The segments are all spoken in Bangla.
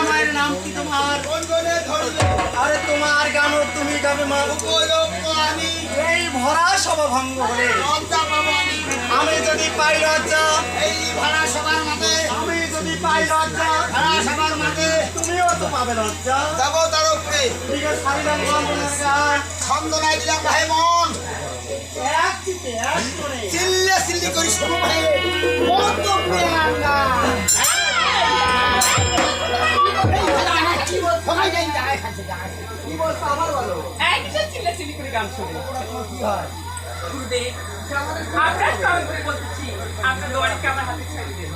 মায়ের নাম কি তোমার? আরে তোমার গান তুমি গাবে মা। আমি এই ভরা সভা ভঙ্গ হলে আমি যদি পাই লজ্জা, এই ভরা সবার মাঝে আমি যদি পাই লজ্জা, ভরা সবার মাঝে তুমিও তো পাবে লজ্জা। যাবো তার উপরে ঠিক আছে। সারিলাম ছন্দ নাই দিলাম ভাই মন চিল্লে চিল্লি করি শুরু ভাই কত প্রেমাঙ্গা আপনার দোয়ারিকে আমার হাতে ছাড়ি দেন।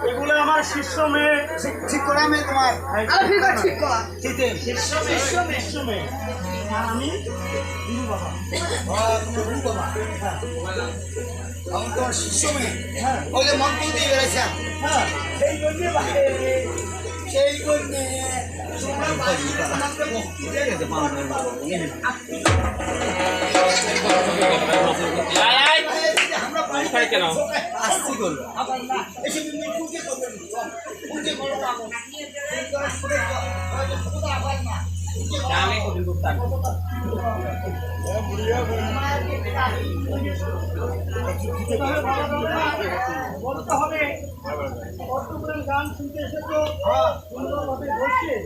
এগুলো আমার শিষ্য মেয়ে। ঠিক করা মেয়ে তোমার? শিষ্য মেয়ে। আমি গুরু বাবা। গুরু বাবা তোমার শিষ্য মেয়ে। ওই যে মন্ত্র দিয়ে বেড়েছেন। হ্যাঁ সেই জন্যে সেই জন্যে কেন আসছি করবো বলতে হবে গান শুনতে এসেছো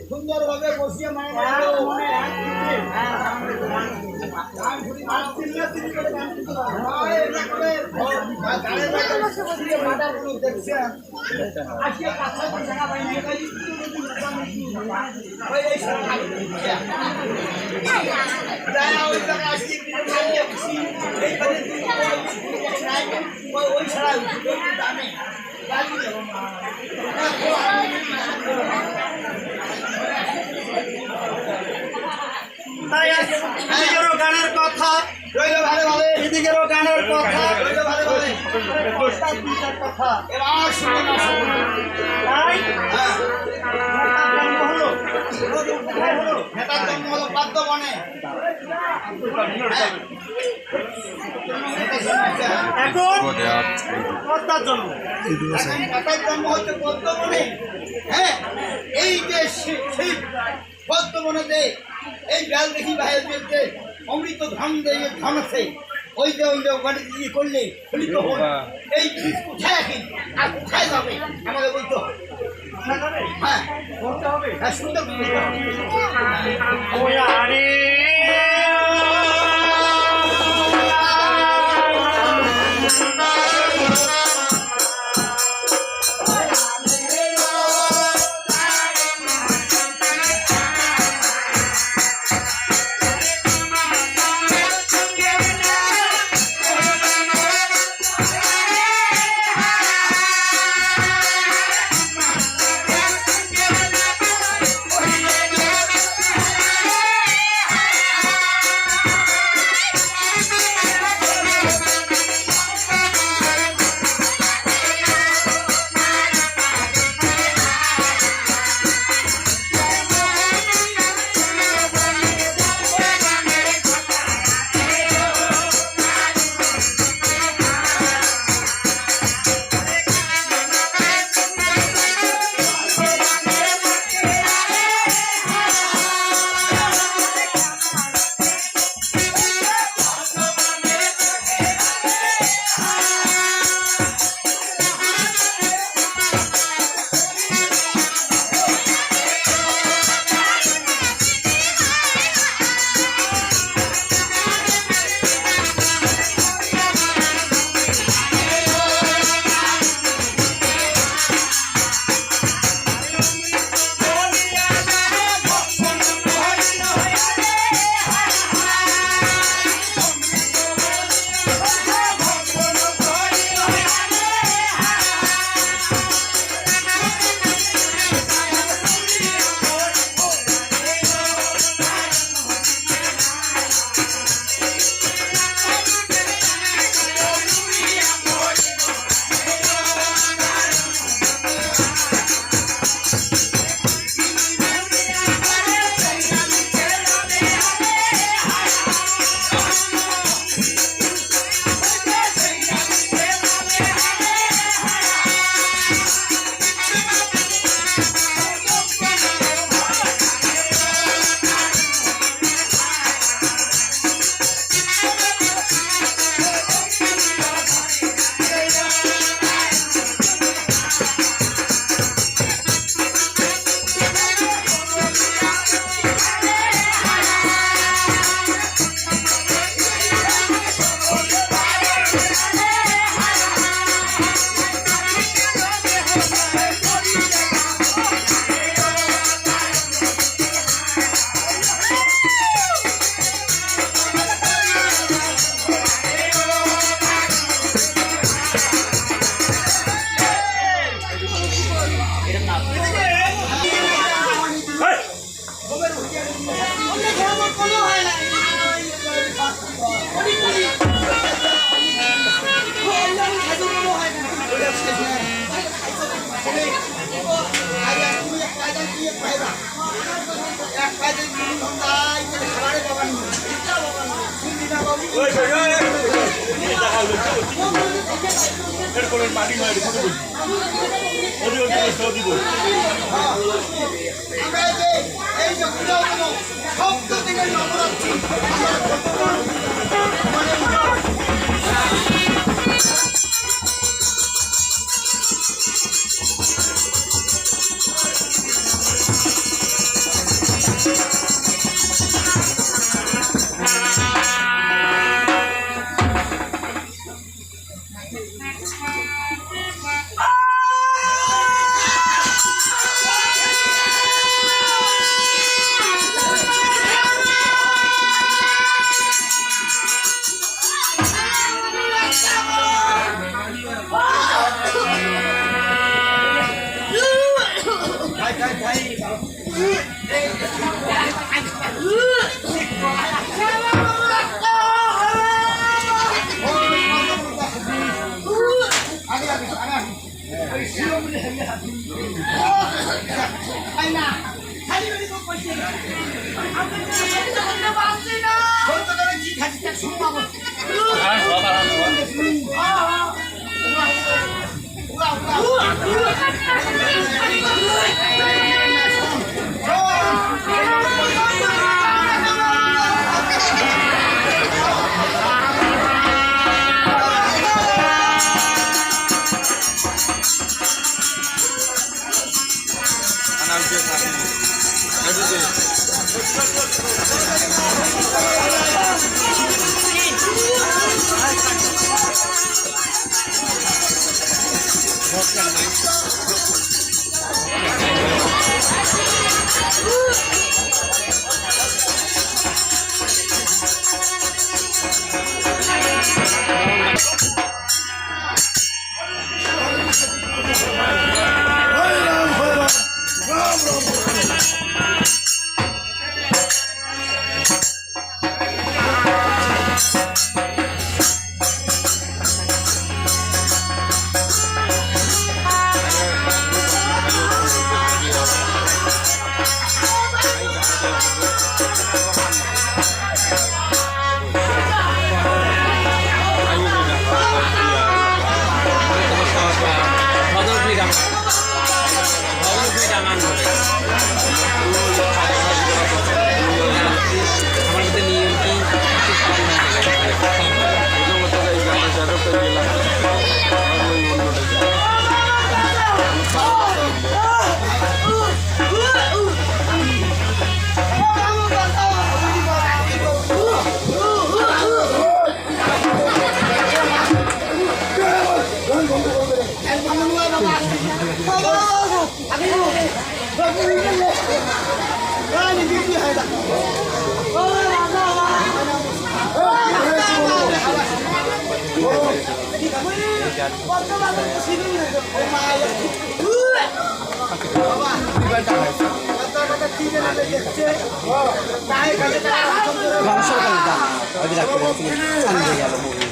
সুন্দরভাবে বসিয়ে ওই ছাড়া দামে এদিকেরও গানের কথা রইল ভালো ভালো, এদিকেরও গানের কথা রইল ভালো ভালো। কথা এবার শুনে না তাই নেতার জন্ম হলো পাদ্য বনে। এখন পদ্মার জন্ম, নেতার জন্ম হচ্ছে পদ্ম বনে। হ্যাঁ এই যে সেই পদ্ম বনেতে এই বেল দেখি বাইরে যে অমৃত ধন দিয়ে ধন আছে, ওই যে ওখানে ইয়ে করলে ফলিত হন। এই বীজ কোথায় রাখি আর কোথায় যাবে আমাকে বলতে হবে। হ্যাঁ বলতে হবে, হ্যাঁ সুন্দর যে নবরাত্রি আমার ভক্তগণ মানে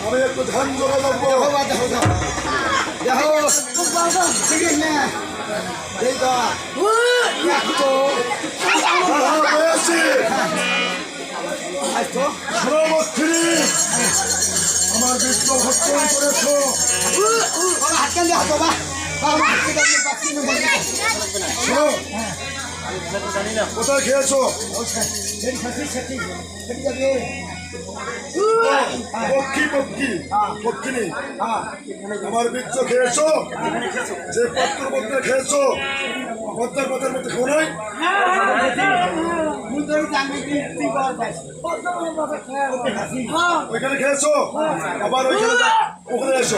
আমি একটু ধান জোড়া লাগবো আমার বিষ্ণ ভক্ষণ করেছো কোথায় খেয়েছো পক্ষী পক্ষী পক্ষিনী আমার বৃক্ষ খেয়েছো যে পত্র পত্রে খেয়েছো পত্রের পত্রের মধ্যে খাও নাই ওইখানে খেয়েছো আবার ওইখানে ওখানে এসো